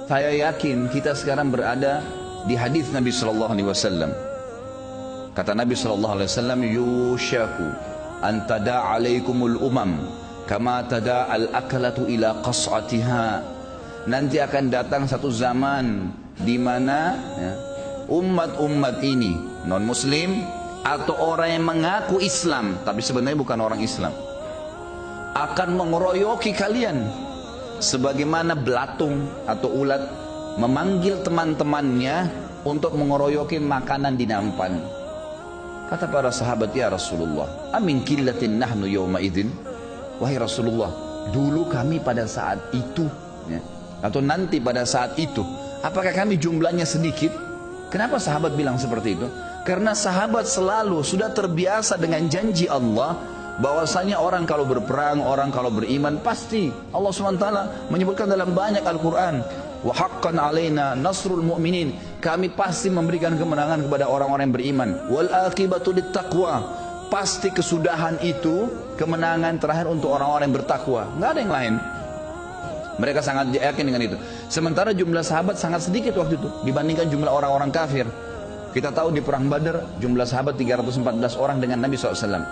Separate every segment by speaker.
Speaker 1: Saya yakin kita sekarang berada di hadis Nabi Sallallahu Alaihi Wasallam. Kata Nabi Sallallahu Alaihi Wasallam, yushaku an tada alaikumul umam kama tada al akalatu ila qas'atiha. Nanti akan datang satu zaman di mana umat-umat ini non muslim atau orang yang mengaku Islam tapi sebenarnya bukan orang Islam akan mengeroyoki kalian sebagaimana belatung atau ulat memanggil teman-temannya untuk mengeroyoki makanan di nampan. Kata para sahabat, ya Rasulullah, amin killatin nahnu yawma idzin. Wahai Rasulullah, dulu kami pada saat itu atau nanti pada saat itu, apakah kami jumlahnya sedikit? Kenapa sahabat bilang seperti itu? Karena sahabat selalu sudah terbiasa dengan janji Allah bahwasanya orang kalau berperang, orang kalau beriman, pasti Allah SWT menyebutkan dalam banyak Al-Quran, wa haqqan alaina nasrul mu'minin, kami pasti memberikan kemenangan kepada orang-orang yang beriman, wal aqibatu littaqwa, pasti kesudahan itu kemenangan terakhir untuk orang-orang yang bertakwa, nggak ada yang lain. Mereka sangat yakin dengan itu. Sementara jumlah sahabat sangat sedikit waktu itu dibandingkan jumlah orang-orang kafir. Kita tahu di perang Badar jumlah sahabat 314 orang dengan Nabi SAW.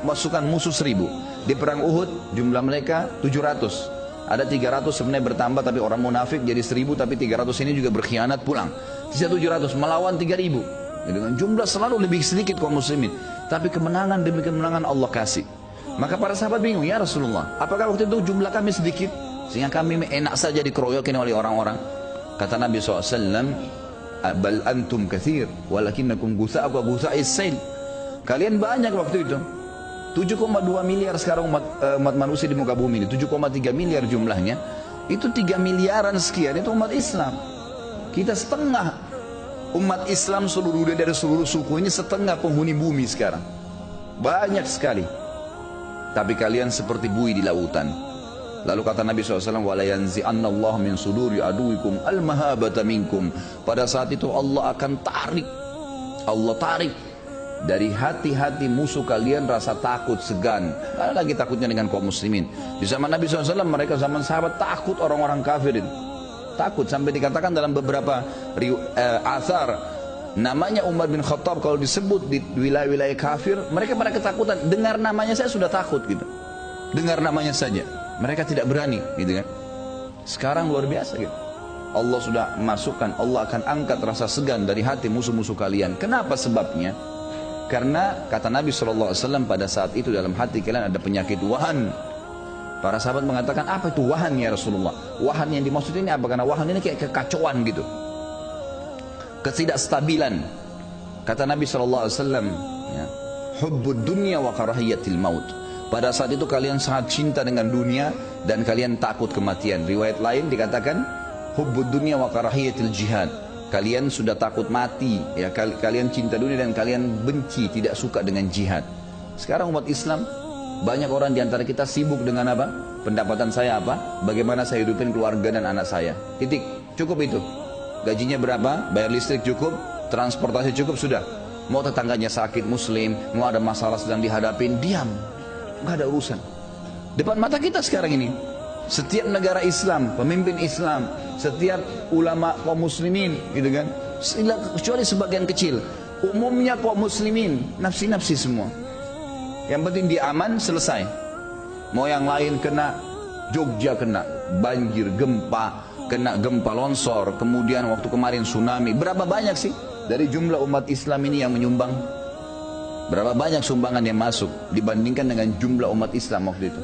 Speaker 1: Masukan musuh 1000. Di perang Uhud jumlah mereka 700. Ada 300 sebenarnya bertambah tapi orang munafik jadi 1000, tapi 300 ini juga berkhianat pulang. Sisa 700 melawan 3000. Dengan jumlah selalu lebih sedikit kaum muslimin, tapi kemenangan demi kemenangan Allah kasih. Maka para sahabat bingung, ya Rasulullah, apakah waktu itu jumlah kami sedikit sehingga kami enak saja dikeroyokin oleh orang-orang? Kata Nabi SAW, bal antum kathir walakinnakum gutha'u wa gutha'is sail. Kalian banyak waktu itu. 7,2 miliar sekarang umat manusia di muka bumi ini, 7,3 miliar jumlahnya. Itu 3 miliaran sekian itu umat Islam. Kita setengah umat Islam seluruh dunia, dari seluruh suku ini setengah penghuni bumi sekarang. Banyak sekali. Tapi kalian seperti buih di lautan. Lalu kata Nabi SAW, wala yanzi'annallahu min suduri aduikum al-mahabata minkum. Pada saat itu Allah akan tarik, Allah tarik dari hati-hati musuh kalian rasa takut, segan. Tidak ada lagi takutnya dengan kaum muslimin. Di zaman Nabi SAW, mereka zaman sahabat takut orang-orang kafirin. Takut sampai dikatakan dalam beberapa athar, namanya Umar bin Khattab kalau disebut di wilayah-wilayah kafir, mereka pada ketakutan. Dengar namanya saya sudah takut gitu. Dengar namanya saja mereka tidak berani gitu kan. Sekarang luar biasa gitu. Allah sudah masukkan, Allah akan angkat rasa segan dari hati musuh-musuh kalian. Kenapa sebabnya? Karena kata Nabi SAW, pada saat itu dalam hati kalian ada penyakit wahan. Para sahabat mengatakan, apa itu wahan ya Rasulullah? Wahan yang dimaksud ini apa? Karena wahan ini kayak kekacauan gitu, ketidakstabilan. Kata Nabi SAW, ya, hubbud dunya wa karahiyatil maut. Pada saat itu kalian sangat cinta dengan dunia dan kalian takut kematian. Riwayat lain dikatakan hubbud dunya wa karahiyatil jihad. Kalian sudah takut mati, ya, kalian cinta dunia dan kalian benci, tidak suka dengan jihad. Sekarang umat Islam, banyak orang di antara kita sibuk dengan apa? Pendapatan saya apa? Bagaimana saya hidupin keluarga dan anak saya. Titik. Cukup itu. Gajinya berapa? Bayar listrik cukup, transportasi cukup, sudah. Mau tetangganya sakit muslim, mau ada masalah sedang dihadapin, diam. Nggak ada urusan. Depan mata kita sekarang ini, setiap negara Islam, pemimpin Islam, setiap ulama kaum muslimin, gitu kan, kecuali sebagian kecil, umumnya kaum muslimin nafsi-nafsi semua. Yang penting dia aman, selesai. Mau yang lain kena, Jogja kena banjir, gempa, kena gempa longsor, kemudian waktu kemarin tsunami. Berapa banyak sih dari jumlah umat Islam ini yang menyumbang? Berapa banyak sumbangan yang masuk dibandingkan dengan jumlah umat Islam waktu itu?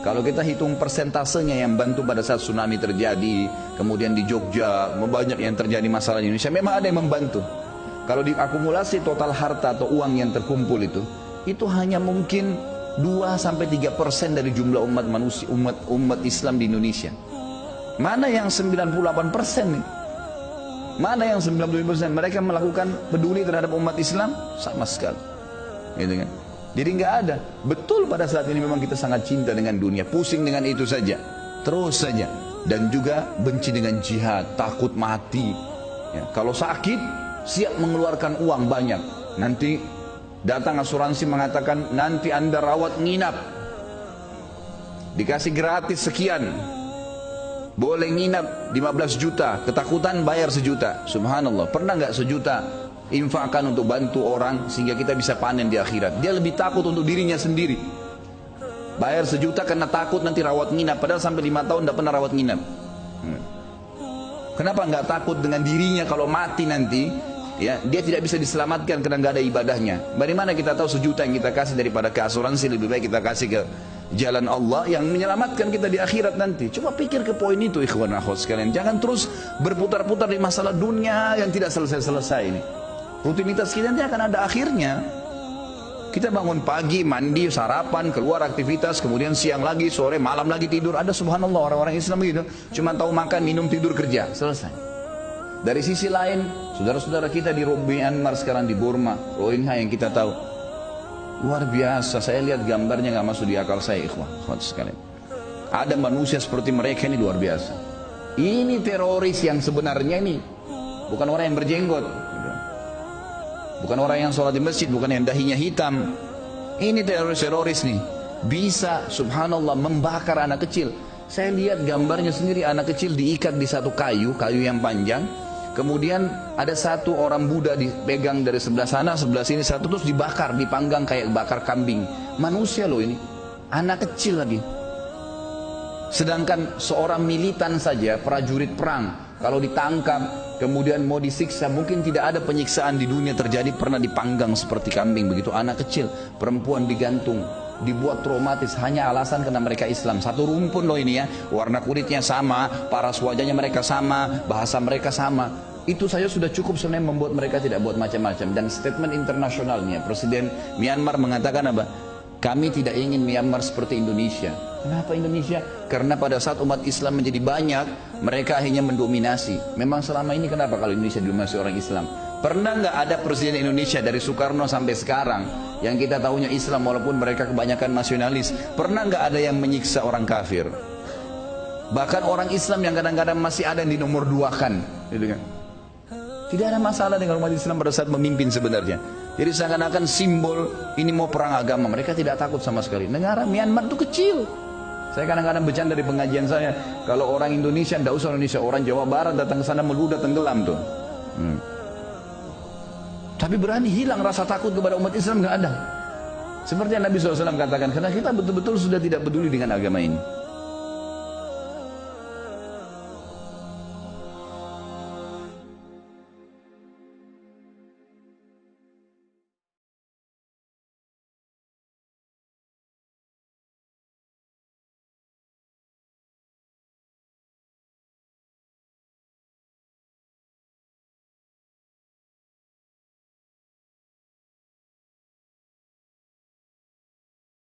Speaker 1: Kalau kita hitung persentasenya yang bantu pada saat tsunami terjadi, kemudian di Jogja, banyak yang terjadi masalah di Indonesia, memang ada yang membantu. Kalau diakumulasi total harta atau uang yang terkumpul itu hanya mungkin 2-3% dari jumlah umat manusia, umat Islam di Indonesia. Mana yang 98% nih? Mana yang 90%? Mereka melakukan peduli terhadap umat Islam? Sama sekali. Gitu kan? Jadi nggak ada. Betul pada saat ini memang kita sangat cinta dengan dunia, pusing dengan itu saja, terus saja, dan juga benci dengan jihad, takut mati. Ya, kalau sakit siap mengeluarkan uang banyak. Nanti datang asuransi mengatakan nanti Anda rawat nginap, dikasih gratis sekian. Boleh nginap 15 juta, ketakutan bayar 1 juta. Subhanallah, pernah nggak 1 juta infakkan untuk bantu orang sehingga kita bisa panen di akhirat? Dia lebih takut untuk dirinya sendiri. Bayar 1 juta karena takut nanti rawat nginap, padahal sampai 5 tahun tidak pernah rawat nginap. Kenapa nggak takut dengan dirinya kalau mati nanti? Ya, dia tidak bisa diselamatkan karena nggak ada ibadahnya. Bagaimana kita tahu 1 juta yang kita kasih daripada ke asuransi, lebih baik kita kasih ke jalan Allah yang menyelamatkan kita di akhirat nanti. Coba pikir ke poin itu, ikhwan akhwat sekalian. Jangan terus berputar-putar di masalah dunia yang tidak selesai-selesai ini. Rutinitas kita nanti akan ada akhirnya. Kita bangun pagi, mandi, sarapan, keluar aktivitas, kemudian siang lagi, sore, malam lagi tidur. Ada subhanallah orang-orang Islam begitu. Cuma tahu makan, minum, tidur, kerja. Selesai. Dari sisi lain, saudara-saudara kita di Myanmar sekarang, di Burma, Rohingya yang kita tahu, luar biasa. Saya lihat gambarnya nggak masuk di akal saya, ikhwan sekalian. Ada manusia seperti mereka ini luar biasa. Ini teroris yang sebenarnya ini bukan orang yang berjenggot, bukan orang yang sholat di masjid, bukan yang dahinya hitam. Ini teroris-teroris nih bisa subhanallah membakar anak kecil. Saya lihat gambarnya sendiri, anak kecil diikat di satu kayu yang panjang. Kemudian ada satu orang Buddha dipegang dari sebelah sana, sebelah sini, satu terus dibakar, dipanggang kayak bakar kambing. Manusia loh ini, anak kecil lagi. Sedangkan seorang militan saja, prajurit perang, kalau ditangkap, kemudian mau disiksa, mungkin tidak ada penyiksaan di dunia terjadi pernah dipanggang seperti kambing begitu. Anak kecil, perempuan digantung, dibuat traumatis hanya alasan karena mereka Islam. Satu rumpun loh ini ya, warna kulitnya sama, paras wajahnya mereka sama, bahasa mereka sama. Itu saja sudah cukup sebenarnya membuat mereka tidak buat macam-macam. Dan statement internasionalnya, Presiden Myanmar mengatakan apa? Kami tidak ingin Myanmar seperti Indonesia. Kenapa Indonesia? Karena pada saat umat Islam menjadi banyak, mereka akhirnya mendominasi. Memang selama ini kenapa kalau Indonesia didominasi orang Islam? Pernah nggak ada Presiden Indonesia dari Soekarno sampai sekarang yang kita tahunya Islam walaupun mereka kebanyakan nasionalis? Pernah nggak ada yang menyiksa orang kafir? Bahkan orang Islam yang kadang-kadang masih ada yang di nomor 2 kan, gitu kan? Tidak ada masalah dengan umat Islam pada saat memimpin sebenarnya. Jadi seakan-akan simbol ini mau perang agama. Mereka tidak takut sama sekali. Negara Myanmar itu kecil. Saya kadang-kadang bercanda dari pengajian saya, kalau orang Indonesia, tidak usah Indonesia, orang Jawa Barat datang ke sana meludah tenggelam tuh. Tapi berani hilang rasa takut kepada umat Islam, nggak ada. Seperti yang Nabi SAW katakan, karena kita betul-betul sudah tidak peduli dengan agama ini.